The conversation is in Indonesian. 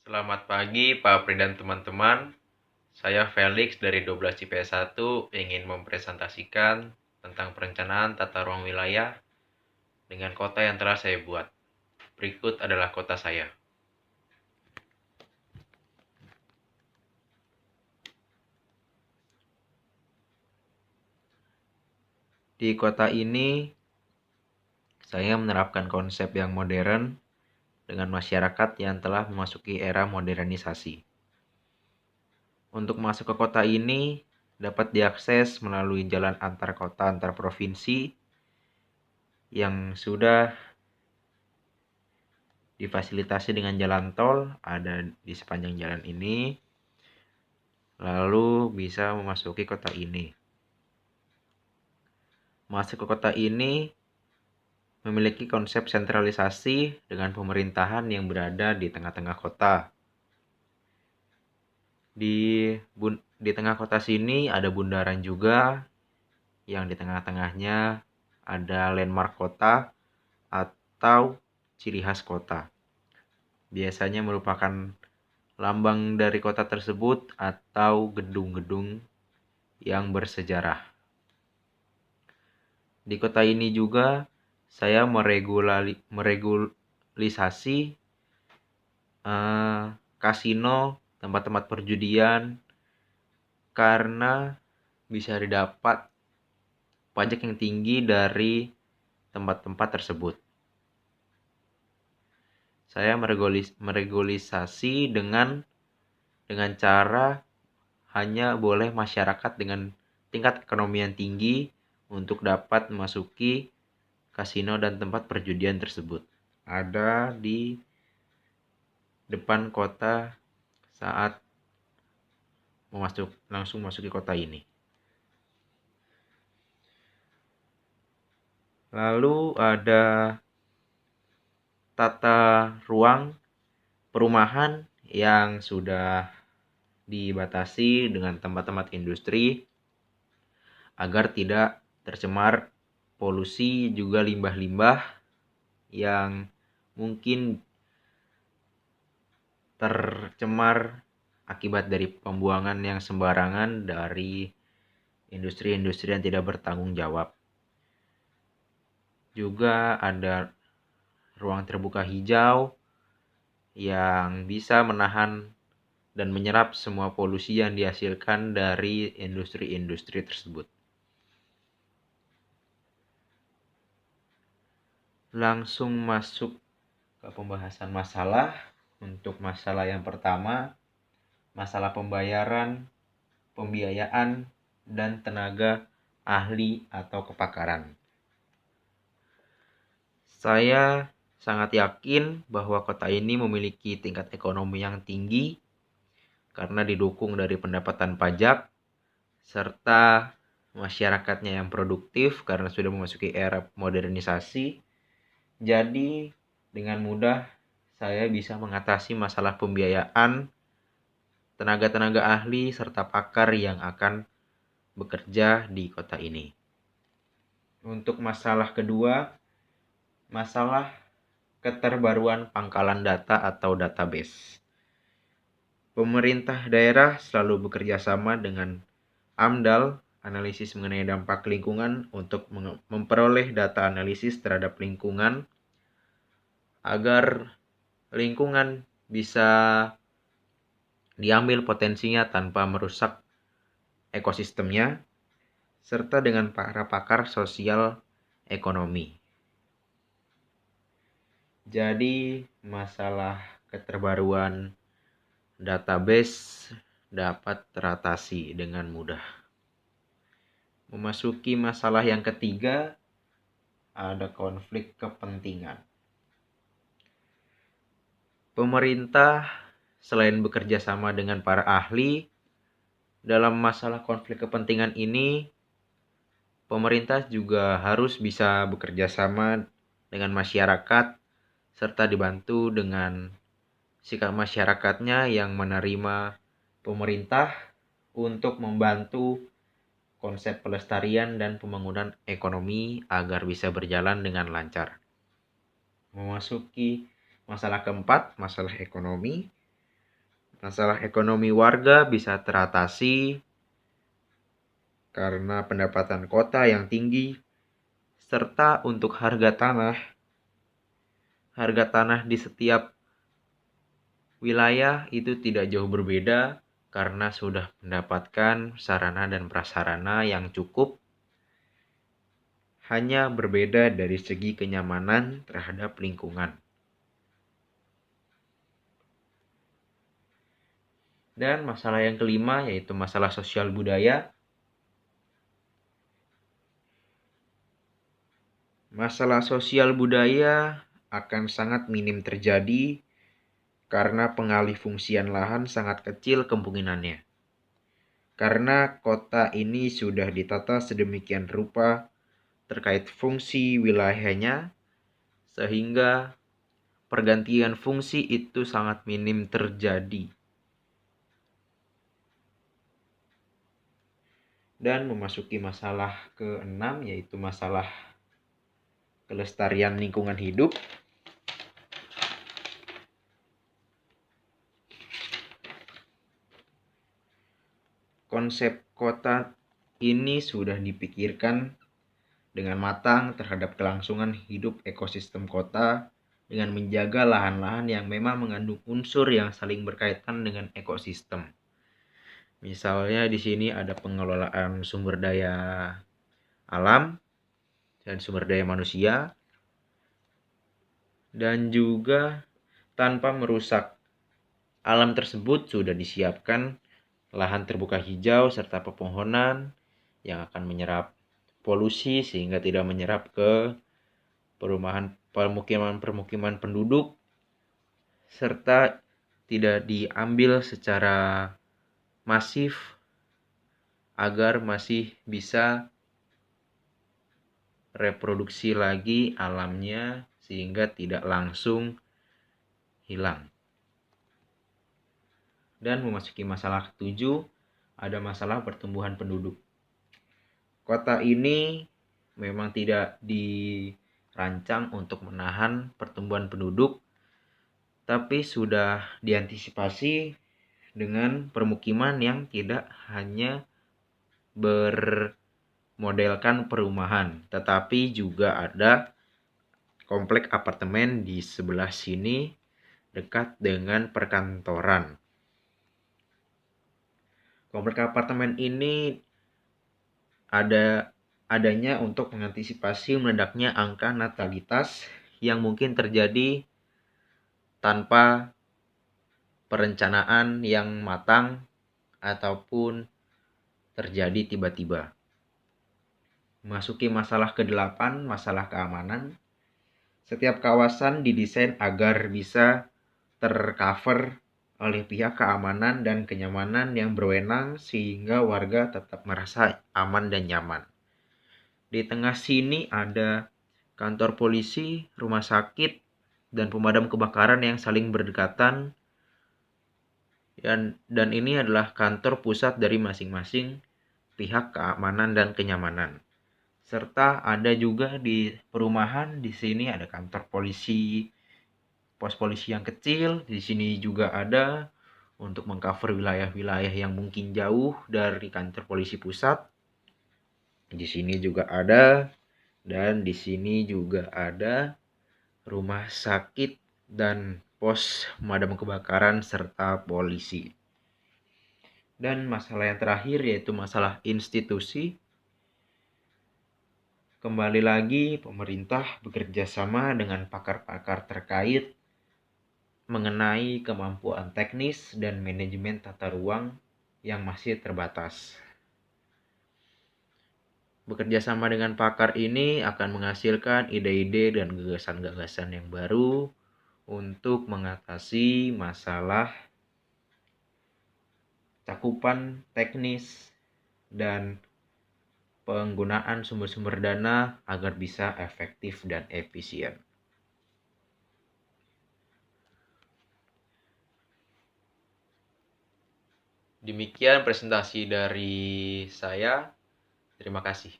Selamat pagi Pak Pri dan teman-teman. Saya Felix dari 12 IPS 1 ingin mempresentasikan tentang perencanaan tata ruang wilayah dengan kota yang telah saya buat. Berikut adalah kota saya. Di kota ini, saya menerapkan konsep yang modern dengan masyarakat yang telah memasuki era modernisasi. Untuk masuk ke kota ini dapat diakses melalui jalan antar kota antar provinsi yang sudah difasilitasi dengan jalan tol ada di sepanjang jalan ini, lalu bisa memasuki kota ini. Masuk ke kota ini memiliki konsep sentralisasi dengan pemerintahan yang berada di tengah-tengah kota. Di tengah kota sini ada bundaran juga, yang di tengah-tengahnya ada landmark kota atau ciri khas kota. Biasanya merupakan lambang dari kota tersebut atau gedung-gedung yang bersejarah. Di kota ini juga saya meregulasi kasino, tempat-tempat perjudian, karena bisa didapat pajak yang tinggi dari tempat-tempat tersebut. Saya meregulasi dengan cara hanya boleh masyarakat dengan tingkat ekonomi yang tinggi untuk dapat memasuki kasino dan tempat perjudian tersebut. Ada di depan kota saat langsung masuki kota ini. Lalu ada tata ruang perumahan yang sudah dibatasi dengan tempat-tempat industri agar tidak tercemar polusi juga limbah-limbah yang mungkin tercemar akibat dari pembuangan yang sembarangan dari industri-industri yang tidak bertanggung jawab. Juga ada ruang terbuka hijau yang bisa menahan dan menyerap semua polusi yang dihasilkan dari industri-industri tersebut. Langsung masuk ke pembahasan masalah. Untuk masalah yang pertama, masalah pembayaran, pembiayaan, dan tenaga ahli atau kepakaran. Saya sangat yakin bahwa kota ini memiliki tingkat ekonomi yang tinggi karena didukung dari pendapatan pajak serta masyarakatnya yang produktif karena sudah memasuki era modernisasi. Jadi dengan mudah saya bisa mengatasi masalah pembiayaan, tenaga-tenaga ahli serta pakar yang akan bekerja di kota ini. Untuk masalah kedua, masalah keterbaruan pangkalan data atau database. Pemerintah daerah selalu bekerja sama dengan AMDAL, analisis mengenai dampak lingkungan, untuk memperoleh data analisis terhadap lingkungan agar lingkungan bisa diambil potensinya tanpa merusak ekosistemnya, serta dengan para pakar sosial ekonomi. Jadi masalah keterbaruan database dapat teratasi dengan mudah. Memasuki masalah yang ketiga, ada konflik kepentingan. Pemerintah selain bekerja sama dengan para ahli, dalam masalah konflik kepentingan ini, pemerintah juga harus bisa bekerja sama dengan masyarakat serta dibantu dengan sikap masyarakatnya yang menerima pemerintah untuk membantu konsep pelestarian dan pembangunan ekonomi agar bisa berjalan dengan lancar. Memasuki masalah keempat, masalah ekonomi. Masalah ekonomi warga bisa teratasi karena pendapatan kota yang tinggi, serta untuk harga tanah di setiap wilayah itu tidak jauh berbeda karena sudah mendapatkan sarana dan prasarana yang cukup, hanya berbeda dari segi kenyamanan terhadap lingkungan. Dan masalah yang kelima yaitu masalah sosial budaya. Masalah sosial budaya akan sangat minim terjadi karena pengalih fungsian lahan sangat kecil kemungkinannya. Karena kota ini sudah ditata sedemikian rupa terkait fungsi wilayahnya, sehingga pergantian fungsi itu sangat minim terjadi. Dan memasuki masalah ke-6 yaitu masalah kelestarian lingkungan hidup. Konsep kota ini sudah dipikirkan dengan matang terhadap kelangsungan hidup ekosistem kota dengan menjaga lahan-lahan yang memang mengandung unsur yang saling berkaitan dengan ekosistem. Misalnya di sini ada pengelolaan sumber daya alam dan sumber daya manusia, dan juga tanpa merusak alam tersebut sudah disiapkan lahan terbuka hijau serta pepohonan yang akan menyerap polusi sehingga tidak menyerap ke permukiman penduduk, serta tidak diambil secara masif agar masih bisa reproduksi lagi alamnya sehingga tidak langsung hilang. Dan memasuki masalah ke-7, ada masalah pertumbuhan penduduk. Kota ini memang tidak dirancang untuk menahan pertumbuhan penduduk, tapi sudah diantisipasi dengan permukiman yang tidak hanya bermodelkan perumahan, tetapi juga ada komplek apartemen di sebelah sini dekat dengan perkantoran. Komplek apartemen ini adanya untuk mengantisipasi meledaknya angka natalitas yang mungkin terjadi tanpa perencanaan yang matang ataupun terjadi tiba-tiba. Memasuki masalah ke-8, masalah keamanan. Setiap kawasan didesain agar bisa tercover oleh pihak keamanan dan kenyamanan yang berwenang sehingga warga tetap merasa aman dan nyaman. Di tengah sini ada kantor polisi, rumah sakit, dan pemadam kebakaran yang saling berdekatan. Dan ini adalah kantor pusat dari masing-masing pihak keamanan dan kenyamanan. Serta ada juga di perumahan, di sini ada kantor polisi, pos polisi yang kecil, di sini juga ada untuk mengcover wilayah-wilayah yang mungkin jauh dari kantor polisi pusat. Di sini juga ada, dan di sini juga ada rumah sakit dan pos pemadam kebakaran serta polisi. Dan masalah yang terakhir yaitu masalah institusi. Kembali lagi, pemerintah bekerja sama dengan pakar-pakar terkait mengenai kemampuan teknis dan manajemen tata ruang yang masih terbatas. Bekerja sama dengan pakar ini akan menghasilkan ide-ide dan gagasan-gagasan yang baru untuk mengatasi masalah cakupan teknis dan penggunaan sumber-sumber dana agar bisa efektif dan efisien. Demikian presentasi dari saya. Terima kasih.